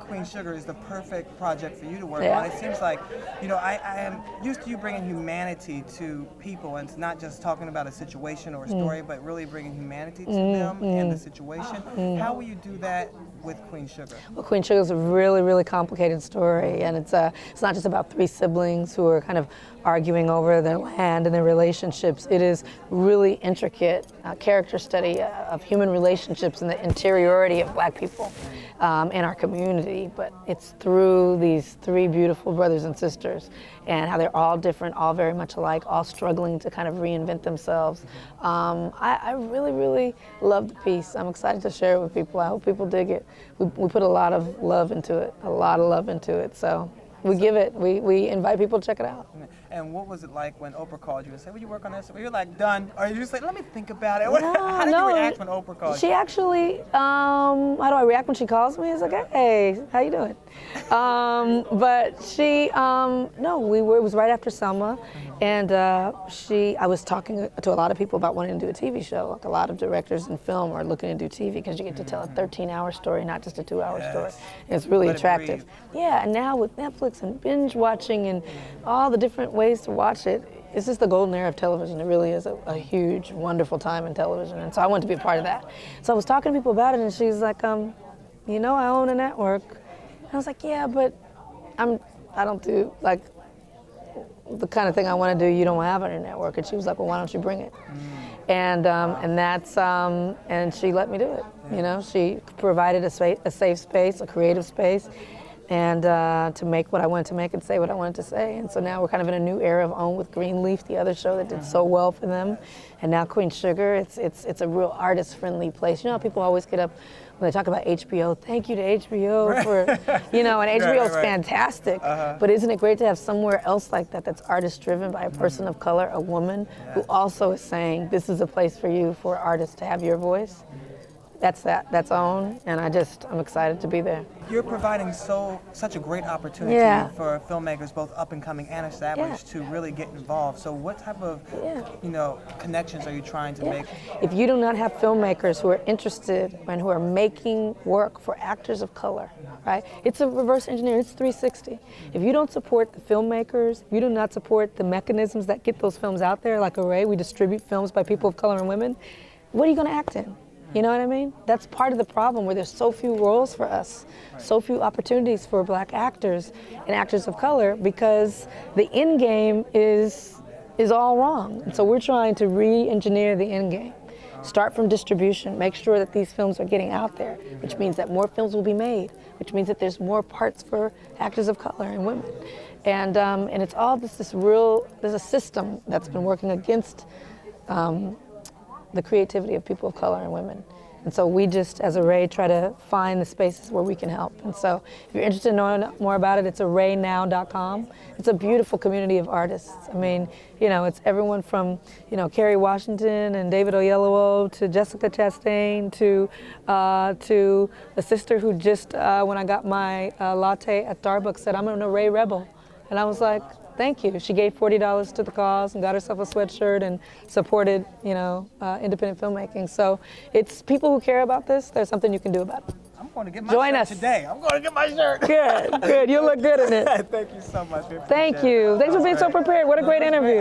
Queen Sugar is the perfect project for you to work on. It seems like, I am used to you bringing humanity to people, and it's not just talking about a situation or a story, but really bringing humanity to them and the situation. How will you do that with Queen Sugar? Well, Queen Sugar is a really, really complicated story, and it's not just about three siblings who are kind of arguing over their land and their relationships. It is really intricate character study of human relationships and the interiority of Black people in our community. But it's through these three beautiful brothers and sisters, and how they're all different, all very much alike, all struggling to kind of reinvent themselves. I really, really love the piece. I'm excited to share it with people. I hope people dig it. We put a lot of love into it, So we invite people to check it out. And what was it like when Oprah called you and said, will you work on this? Were you like, done? Or you just like, let me think about it? How did you react when Oprah called you? She actually, how do I react when she calls me? It's like, hey, how you doing? But she, it was right after Selma. And I was talking to a lot of people about wanting to do a TV show. Like a lot of directors in film are looking to do TV because you get to tell a 13-hour story, not just a 2-hour story. And it's really attractive. Yeah, and now with Netflix and binge watching and all the different ways to watch it, it's just the golden era of television. It really is a huge, wonderful time in television. And so I wanted to be a part of that. So I was talking to people about it, and she's like, I own a network. And I was like, yeah, but I don't do like the kind of thing I want to do. You don't have on your network. And she was like, well, why don't you bring it? And she let me do it. She provided a safe space, a creative space, and to make what I wanted to make and say what I wanted to say. And so now we're kind of in a new era of OWN with Greenleaf, the other show that did so well for them. And now Queen Sugar, it's a real artist-friendly place. You know how people always get up when they talk about HBO, thank you to HBO for, and HBO is fantastic. But isn't it great to have somewhere else like that that's artist-driven by a person of color, a woman, who also is saying, this is a place for you, for artists to have your voice? That's OWN, and I'm excited to be there. You're providing such a great opportunity for filmmakers, both up and coming and established, to really get involved. So what type of connections are you trying to make? If you do not have filmmakers who are interested and who are making work for actors of color, right? It's a reverse engineer, it's 360. If you don't support the filmmakers, if you do not support the mechanisms that get those films out there, like Array, we distribute films by people of color and women, what are you gonna act in? You know what I mean? That's part of the problem, where there's so few roles for us, so few opportunities for Black actors and actors of color, because the end game is all wrong. And so we're trying to re-engineer the end game. Start from distribution, make sure that these films are getting out there, which means that more films will be made, which means that there's more parts for actors of color and women. And it's all there's a system that's been working against the creativity of people of color and women. And so we just, as Array, try to find the spaces where we can help. And so if you're interested in knowing more about it, it's arraynow.com. It's a beautiful community of artists. I mean, it's everyone from, Kerry Washington and David Oyelowo to Jessica Chastain to a sister who just, when I got my latte at Starbucks, said, I'm an Array rebel. And I was like, thank you. She gave $40 to the cause and got herself a sweatshirt and supported, independent filmmaking. So it's people who care about this. There's something you can do about it. I'm going to get my shirt today. I'm going to get my shirt. Good. You look good in it. Thank you so much. Thank you. Thanks for being so prepared. What a great interview.